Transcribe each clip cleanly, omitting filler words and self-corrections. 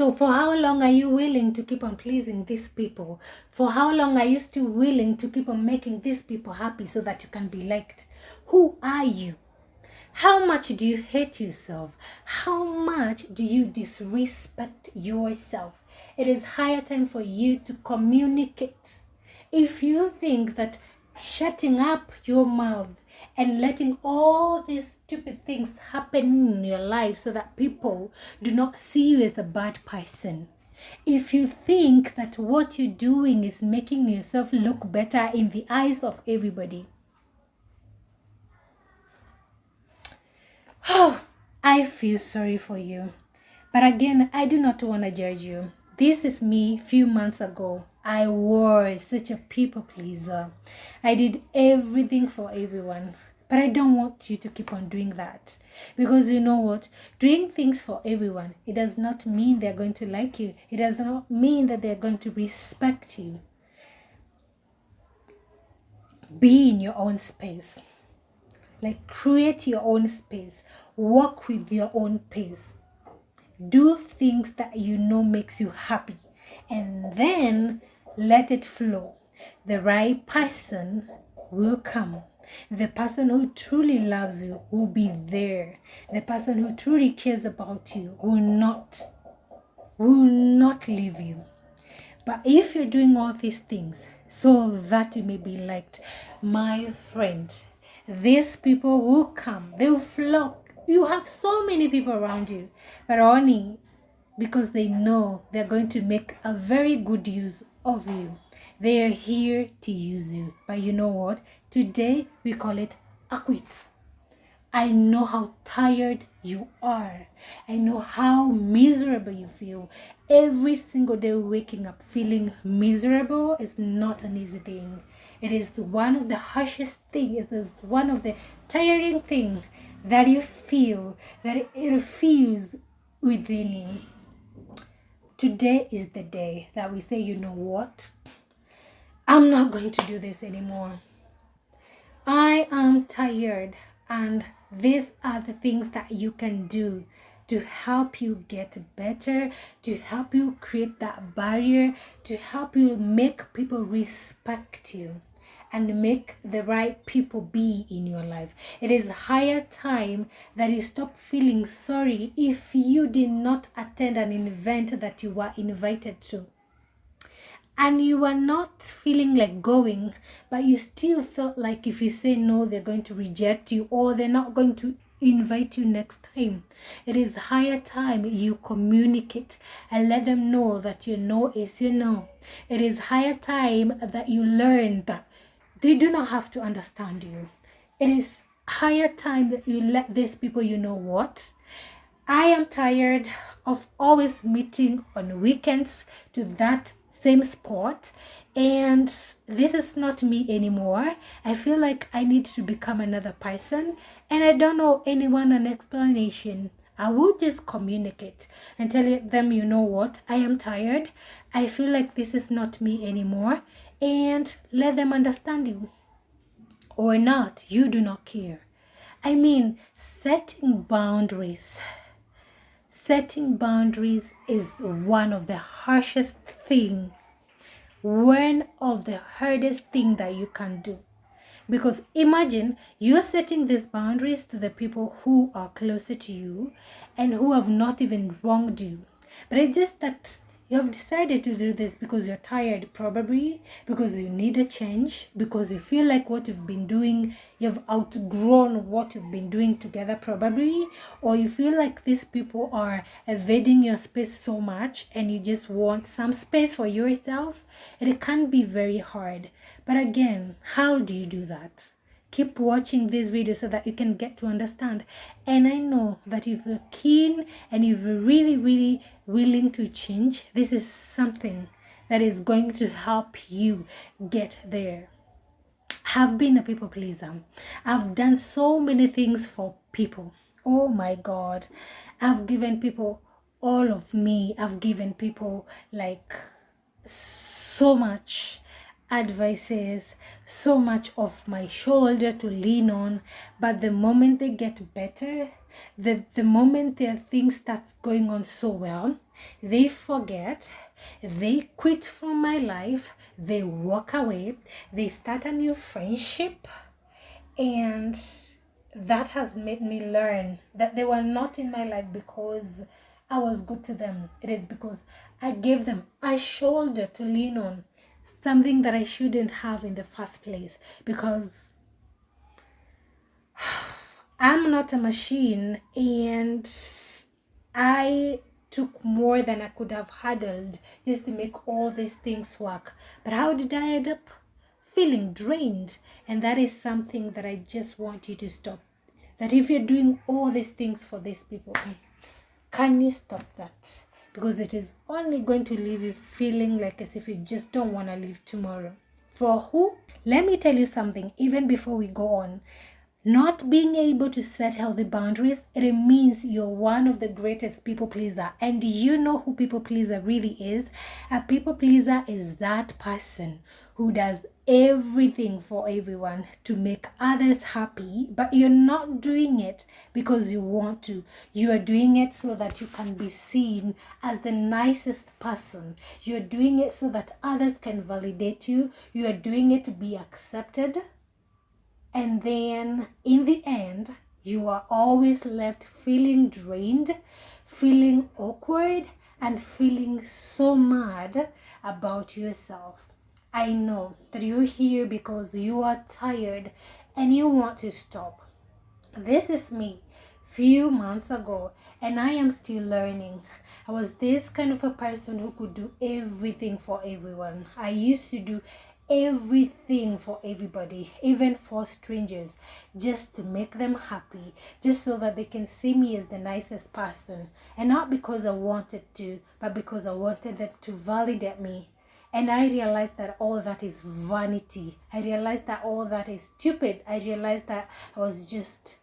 So for how long are you willing to keep on pleasing these people? For how long are you still willing to keep on making these people happy so that you can be liked? Who are you? How much do you hate yourself? How much do you disrespect yourself? It is higher time for you to communicate. If you think that shutting up your mouth and letting all these stupid things happen in your life so that people do not see you as a bad person, if you think that what you're doing is making yourself look better in the eyes of everybody, oh, I feel sorry for you. But again, I do not want to judge you. This is me few months ago. I was such a people pleaser. I did everything for everyone. But I don't want you to keep on doing that. Because you know what? Doing things for everyone, it does not mean they're going to like you. It does not mean that they're going to respect you. Be in your own space. Like, create your own space. Walk with your own pace. Do things that you know makes you happy. And then let it flow. The right person will come. The person who truly loves you will be there. The person who truly cares about you will not leave you. But if you're doing all these things so that you may be liked, my friend, these people will come. They will flock. You have so many people around you, but only because they know they're going to make a very good use of you. They are here to use you. But you know what? Today we call it a quit. I know how tired you are. I know how miserable you feel. Every single day waking up feeling miserable is not an easy thing. It is one of the harshest things. It is one of the tiring things that you feel, that it feels within you. Today is the day that we say, you know what? I'm not going to do this anymore. I am tired, and these are the things that you can do to help you get better, to help you create that barrier, to help you make people respect you and make the right people be in your life. It is higher time that you stop feeling sorry if you did not attend an event that you were invited to. And you are not feeling like going, but you still felt like if you say no, they're going to reject you or they're not going to invite you next time. It is higher time you communicate and let them know that your no is your no. It is higher time that you learn that they do not have to understand you. It is higher time that you let these people, you know what? I am tired of always meeting on weekends to that same spot, and this is not me anymore. I feel like I need to become another person, and I don't know anyone an explanation. I will just communicate and tell them, you know what, I am tired. I feel like this is not me anymore, and let them understand you. Or not, you do not care. I mean, setting boundaries. Setting boundaries is one of the harshest thing, one of the hardest thing that you can do. Because imagine you're setting these boundaries to the people who are closer to you and who have not even wronged you. But it's just that you have decided to do this because you're tired, probably because you need a change, because you feel like what you've been doing, you've outgrown what you've been doing together, probably, or you feel like these people are invading your space so much and you just want some space for yourself. It can be very hard. But again, how do you do that? Keep watching this video so that you can get to understand. And I know that if you're keen and if you're really willing to change, this is something that is going to help you get there. I've been a people pleaser. I've done so many things for people. Oh my God. I've given people all of me. I've given people like so much advices, so much of my shoulder to lean on, but the moment they get better, The moment their things starts going on so well, they forget, they quit from my life, they walk away, they start a new friendship, and that has made me learn that they were not in my life because I was good to them. It is because I gave them a shoulder to lean on, something that I shouldn't have in the first place, because I'm not a machine, and I took more than I could have handled just to make all these things work. But how did I end up? Feeling drained. And that is something that I just want you to stop. That if you're doing all these things for these people, can you stop that? Because it is only going to leave you feeling like as if you just don't want to leave tomorrow. For who? Let me tell you something, even before we go on. Not being able to set healthy boundaries, it means you're one of the greatest people pleaser. And you know who people pleaser really is? A people pleaser is that person who does everything for everyone to make others happy, but you're not doing it because you want to. You are doing it so that you can be seen as the nicest person. You're doing it so that others can validate you. You are doing it to be accepted. And then in the end, you are always left feeling drained, feeling awkward, and feeling so mad about yourself. I know that you're here because you are tired and you want to stop. This is me few months ago, and I am still learning. I was this kind of a person who could do everything for everyone. I used to do everything for everybody, even for strangers, just to make them happy, just so that they can see me as the nicest person. And not because I wanted to, but because I wanted them to validate me. And I realized that all that is vanity. I realized that all that is stupid. I realized that I was just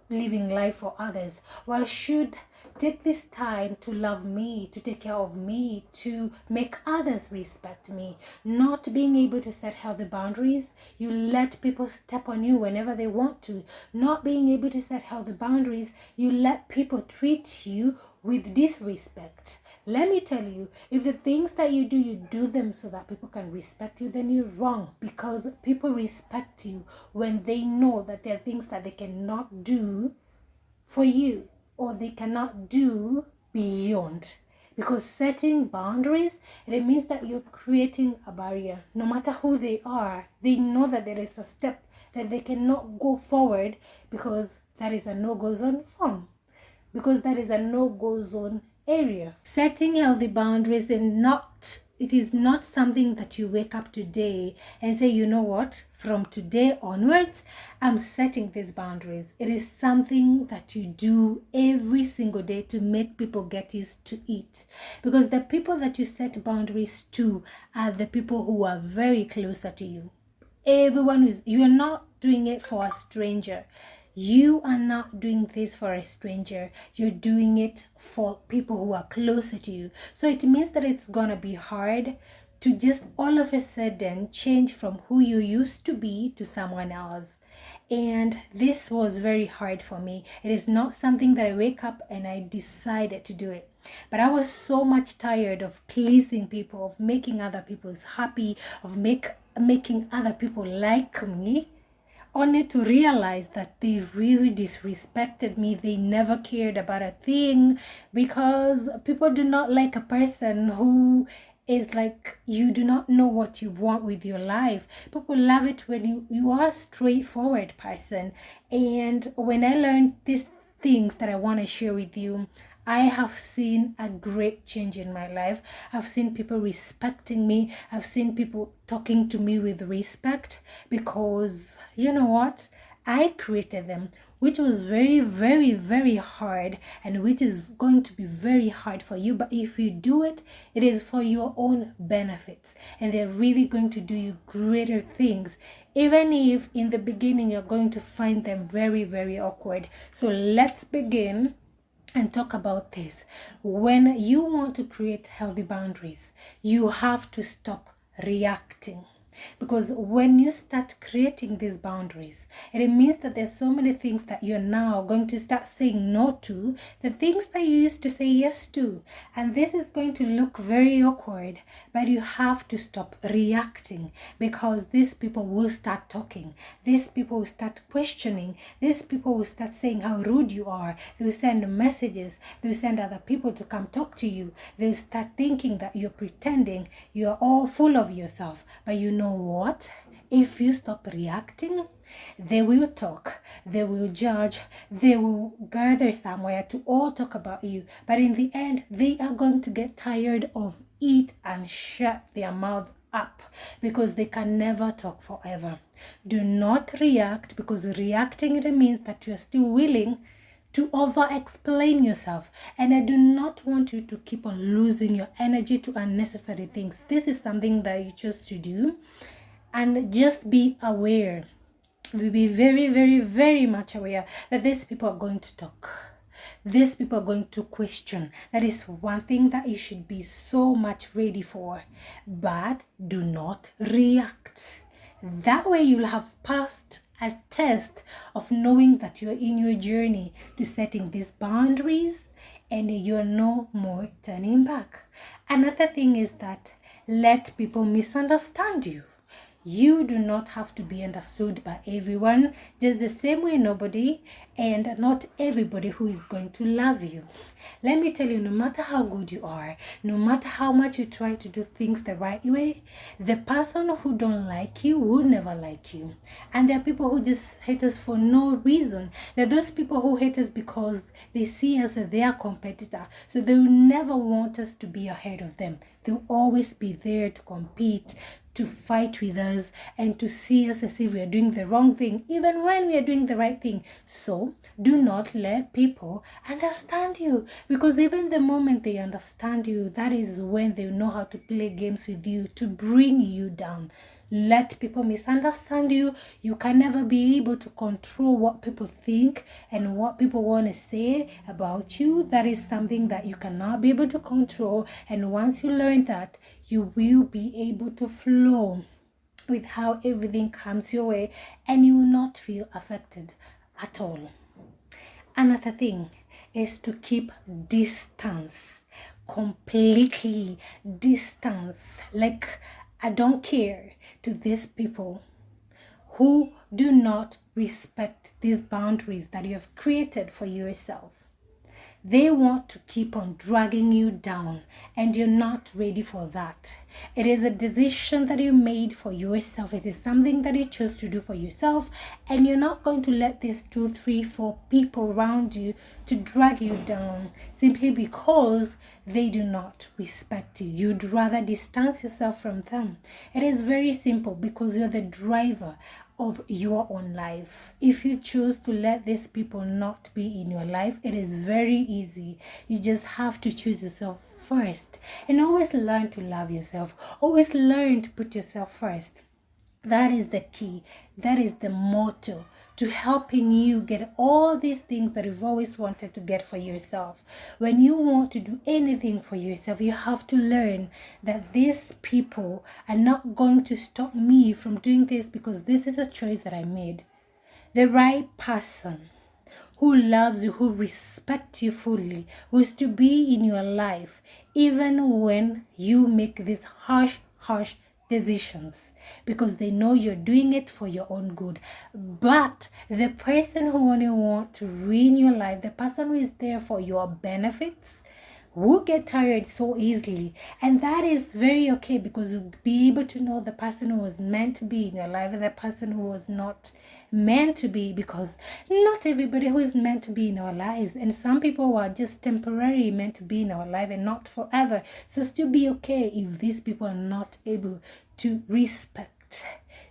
living life for others. Well, I should take this time to love me, to take care of me, to make others respect me. Not being able to set healthy boundaries, you let people step on you whenever they want to. Not being able to set healthy boundaries, you let people treat you with disrespect. Let me tell you, if the things that you do them so that people can respect you, then you're wrong, because people respect you when they know that there are things that they cannot do for you, or they cannot do beyond. Because setting boundaries, it means that you're creating a barrier. No matter who they are, they know that there is a step that they cannot go forward, because that is a no-go zone form. Because that is a no-go zone area. Setting healthy boundaries it is not something that you wake up today and say, you know what, from today onwards, I'm setting these boundaries. It is something that you do every single day to make people get used to it. Because the people that you set boundaries to are the people who are very closer to you. You are not doing it for a stranger. You are not doing this for a stranger. You're doing it for people who are closer to you. So it means that it's gonna be hard to just all of a sudden change from who you used to be to someone else. And this was very hard for me. It is not something that I wake up and I decided to do it. But I was so much tired of pleasing people, of making other people happy, of making other people like me, only to realize that they really disrespected me. They never cared about a thing, because people do not like a person who is like, you do not know what you want with your life. People love it when you are a straightforward person. And when I learned these things that I want to share with you, I have seen a great change in my life. I've seen people respecting me. I've seen people talking to me with respect, because you know what? I created them, which was very, very, very hard, and which is going to be very hard for you. But if you do it, it is for your own benefits, and they're really going to do you greater things, even if in the beginning you're going to find them very, very awkward. So let's begin and talk about this. When you want to create healthy boundaries, you have to stop reacting. Because when you start creating these boundaries, it means that there's so many things that you're now going to start saying no to, the things that you used to say yes to. And this is going to look very awkward, but you have to stop reacting, because these people will start talking. These people will start questioning. These people will start saying how rude you are. They will send messages. They will send other people to come talk to you. They will start thinking that you're pretending, you're all full of yourself. But you know what? If you stop reacting, they will talk, they will judge, they will gather somewhere to all talk about you. But in the end, they are going to get tired of it and shut their mouth up, because they can never talk forever. Do not react, because reacting, it means that you're still willing to over-explain yourself. And I do not want you to keep on losing your energy to unnecessary things. This is something that you choose to do. And just be aware. Be very, very, very much aware that these people are going to talk. These people are going to question. That is one thing that you should be so much ready for. But do not react. That way you'll have passed a test of knowing that you're in your journey to setting these boundaries, and you're no more turning back. Another thing is that let people misunderstand you. You do not have to be understood by everyone, just the same way nobody and not everybody who is going to love you. Let me tell you, no matter how good you are, no matter how much you try to do things the right way, the person who don't like you will never like you. And there are people who just hate us for no reason. There are those people who hate us because they see us as their competitor. So they will never want us to be ahead of them. They'll always be there to compete, to fight with us, and to see us as if we are doing the wrong thing, even when we are doing the right thing. So do not let people understand you, because even the moment they understand you, that is when they know how to play games with you to bring you down. Let people misunderstand you. You can never be able to control what people think and what people want to say about you. That is something that you cannot be able to control. And once you learn that, you will be able to flow with how everything comes your way, and you will not feel affected at all. Another thing is to keep distance, completely distance. Like, I don't care to these people who do not respect these boundaries that you have created for yourself. They want to keep on dragging you down, and you're not ready for that. It is a decision that you made for yourself. It is something that you chose to do for yourself, and you're not going to let these 2, 3, 4 people around you to drag you down simply because they do not respect you. You'd rather distance yourself from them. It is very simple, because you're the driver of your own life. If you choose to let these people not be in your life, it is very easy. You just have to choose yourself first, and always learn to love yourself. Always learn to put yourself first. That is the key. That is the motto to helping you get all these things that you've always wanted to get for yourself. When you want to do anything for yourself, you have to learn that these people are not going to stop me from doing this, because this is a choice that I made. The right person who loves you, who respects you fully, who is to be in your life, even when you make these harsh decisions, because they know you're doing it for your own good. But the person who only want to ruin your life, the person who is there for your benefits, will get tired so easily. And that is very okay, because you'll be able to know the person who was meant to be in your life and the person who was not meant to be, because not everybody who is meant to be in our lives, and some people are just temporarily meant to be in our life and not forever. So still be okay if these people are not able to respect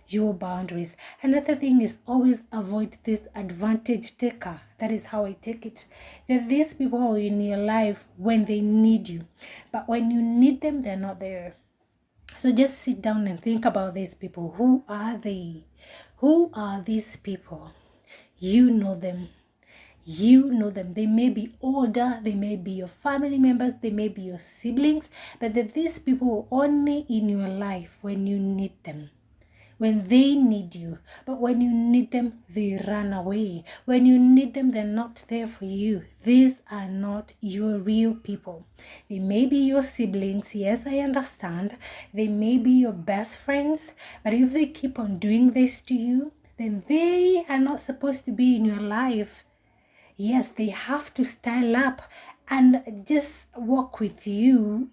your boundaries. Another thing is always avoid this advantage taker. That is how I take it. That these people are in your life when they need you, but when you need them, they're not there. So just sit down and think about these people. Who are they? Who are these people? You know them. You know them. They may be older, they may be your family members, they may be your siblings, but that these people are only in your life when you need them. when they need you. But when you need them, they run away. When you need them, they're not there for you. These are not your real people. They may be your siblings. Yes, I understand. They may be your best friends. But if they keep on doing this to you, then they are not supposed to be in your life. Yes, they have to style up and just walk with you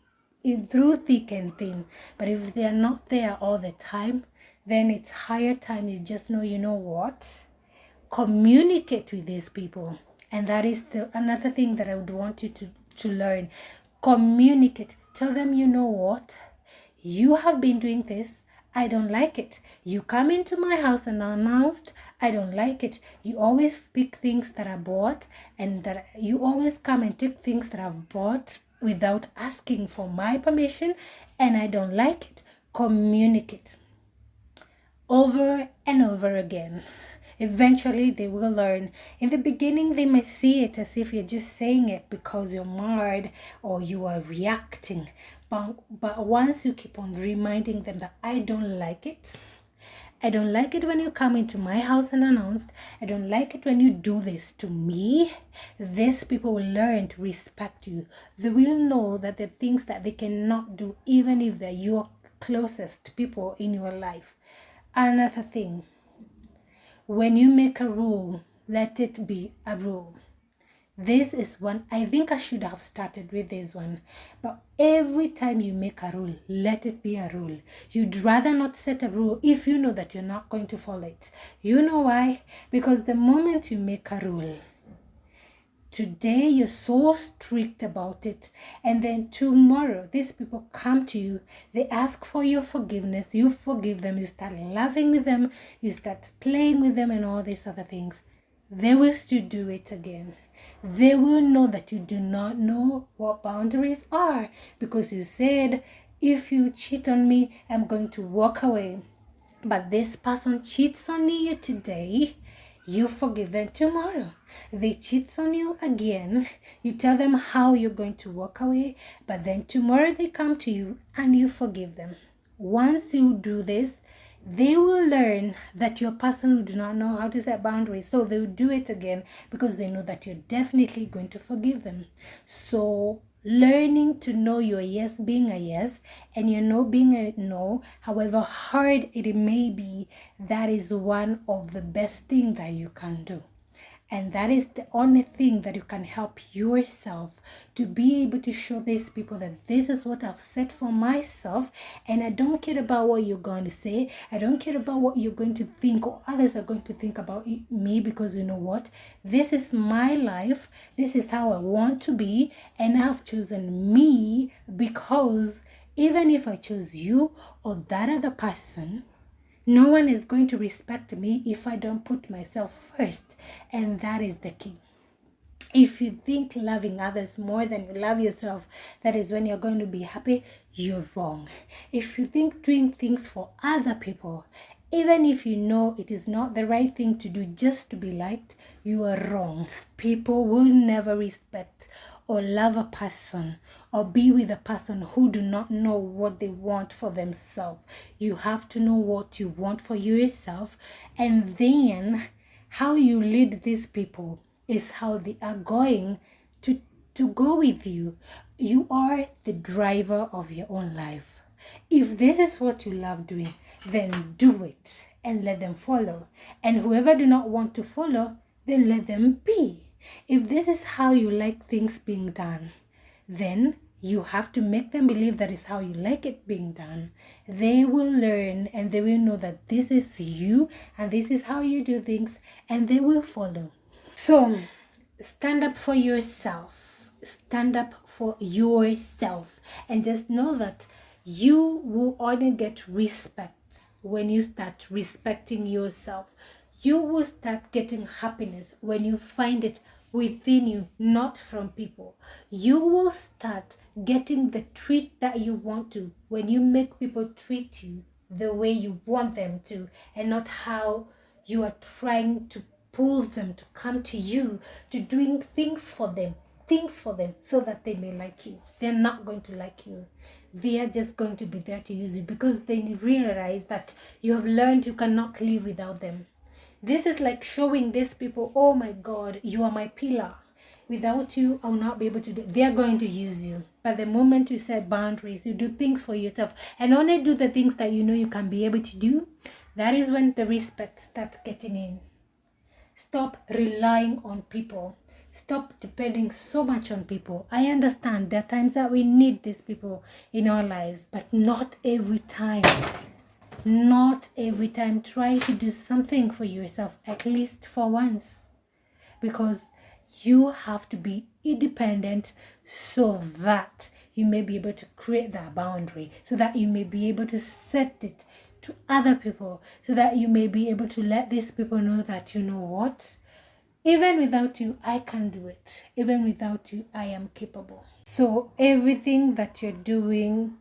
through thick and thin. But if they are not there all the time, then it's higher time you just know, you know what? Communicate with these people. And that is another thing that I would want you to learn. Communicate. Tell them, you know what? You have been doing this. I don't like it. You come into my house unannounced. I don't like it. You always pick things that are bought, and that you always come and take things that I've bought without asking for my permission, and I don't like it. Communicate over and over again. Eventually they will learn. In the beginning they may see it as if you're just saying it because you're mad or you are reacting, but once you keep on reminding them that I don't like it, I don't like it when you come into my house unannounced, I don't like it when you do this to me, these people will learn to respect you. They will know that there are things that they cannot do even if they're your closest people in your life. Another thing, when you make a rule, let it be a rule. This is one, I think I should have started with this one. But every time you make a rule, let it be a rule. You'd rather not set a rule if you know that you're not going to follow it. You know why? Because the moment you make a rule, today you're so strict about it, and then tomorrow these people come to you, they ask for your forgiveness, you forgive them, you start loving with them, you start playing with them and all these other things, they will still do it again. They will know that you do not know what boundaries are, because you said, if you cheat on me, I'm going to walk away. But this person cheats on you today, you forgive them tomorrow. They cheat on you again, you tell them how you're going to walk away, but then tomorrow they come to you and you forgive them. Once you do this, they will learn that you're a person who do not know how to set boundaries. So they will do it again because they know that you're definitely going to forgive them. So learning to know your yes being a yes and your no being a no, however hard it may be, that is one of the best things that you can do. And that is the only thing that you can help yourself to be able to show these people that this is what I've set for myself, and I don't care about what you're going to say. I don't care about what you're going to think or others are going to think about me, because you know what? This is my life. This is how I want to be, and I've chosen me, because even if I choose you or that other person, no one is going to respect me if I don't put myself first. And that is the key. If you think loving others more than you love yourself, that is when you're going to be happy, you're wrong. If you think doing things for other people, even if you know it is not the right thing to do just to be liked, you are wrong. People will never respect or love a person or be with a person who do not know what they want for themselves. You have to know what you want for yourself, and then how you lead these people is how they are going to go with you. You are the driver of your own life. If this is what you love doing, then do it and let them follow. And whoever do not want to follow, then let them be. If this is how you like things being done, then you have to make them believe that is how you like it being done. They will learn and they will know that this is you and this is how you do things, and they will follow. So stand up for yourself. Stand up for yourself, and just know that you will only get respect when you start respecting yourself. You will start getting happiness when you find it within you, not from people. You will start getting the treat that you want to when you make people treat you the way you want them to, and not how you are trying to pull them to come to you, to doing things for them. things for them so that they may like you. They're not going to like you. They are just going to be there to use you because they realize that you have learned you cannot live without them. This is like showing these people, oh my God, you are my pillar. Without you, I will not be able to do. They are going to use you. But the moment you set boundaries, you do things for yourself and only do the things that you know you can be able to do, that is when the respect starts getting in. Stop relying on people. Stop depending so much on people. I understand there are times that we need these people in our lives, but not every time. Not every time. Try to do something for yourself, at least for once. Because you have to be independent so that you may be able to create that boundary, so that you may be able to set it to other people, so that you may be able to let these people know that, you know what, even without you, I can do it. Even without you, I am capable. So everything that you're doing,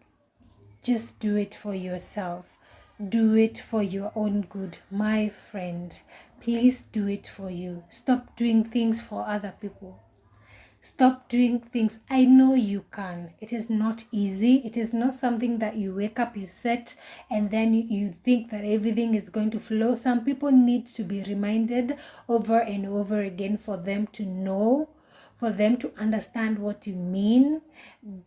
just do it for yourself. Do it for your own good, my friend. Please do it for you. Stop doing things for other people. Stop doing things. I know you can. It is not easy. It is not something that you wake up, you set, and then you think that everything is going to flow. Some people need to be reminded over and over again for them to know, for them to understand what you mean.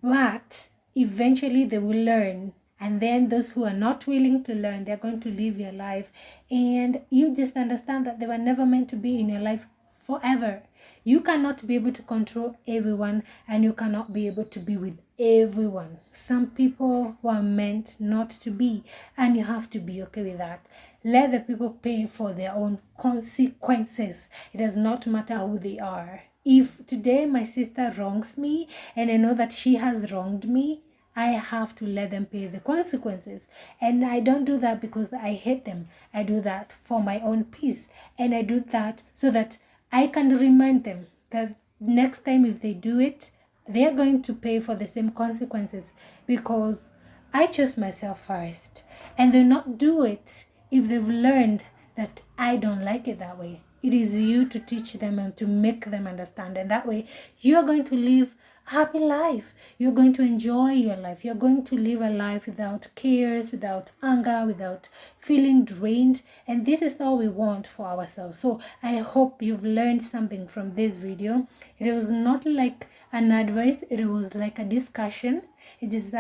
But eventually they will learn. And then those who are not willing to learn, they're going to live your life. And you just understand that they were never meant to be in your life forever. You cannot be able to control everyone, and you cannot be able to be with everyone. Some people were meant not to be, and you have to be okay with that. Let the people pay for their own consequences. It does not matter who they are. If today my sister wrongs me and I know that she has wronged me, I have to let them pay the consequences. And I don't do that because I hate them. I do that for my own peace. And I do that so that I can remind them that next time if they do it, they are going to pay for the same consequences, because I chose myself first. And they'll not do it if they've learned that I don't like it that way. It is you to teach them and to make them understand. And that way, you're going to live a happy life. You're going to enjoy your life. You're going to live a life without cares, without anger, without feeling drained. And this is all we want for ourselves. So I hope you've learned something from this video. It was not like an advice. It was like a discussion. It is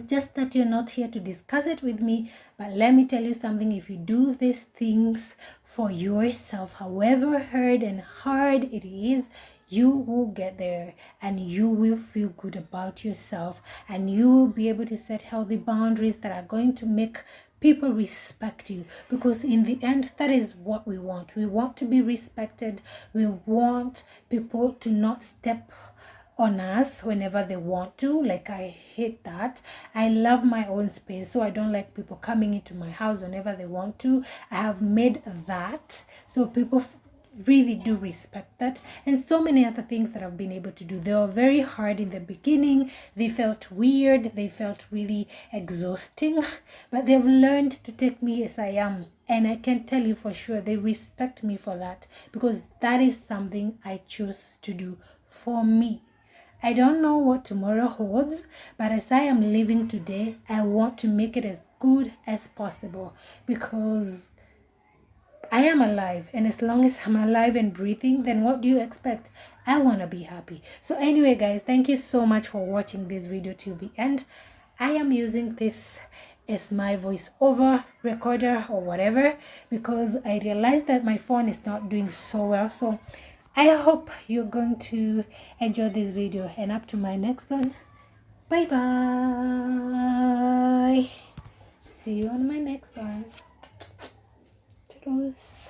just that you're not here to discuss it with me. But let me tell you something. If you do these things for yourself, however hard and hard it is, you will get there and you will feel good about yourself, and you will be able to set healthy boundaries that are going to make people respect you. Because in the end, that is what we want. We want to be respected. We want people to not step on us whenever they want to. Like, I hate that. I love my own space, so I don't like people coming into my house whenever they want to. I have made that so people really do respect that, and so many other things that I've been able to do. They were very hard in the beginning. They felt weird. They felt really exhausting, but they've learned to take me as I am. And I can tell you for sure they respect me for that, because that is something I chose to do for me. I don't know what tomorrow holds, but as I am living today, I want to make it as good as possible, because I am alive, and as long as I'm alive and breathing, then what do you expect? I want to be happy. So anyway, guys, thank you so much for watching this video till the end. I am using this as my voiceover recorder or whatever, because I realized that my phone is not doing so well. So I hope you're going to enjoy this video, and up to my next one. Bye bye. See you on my next one. Toodles.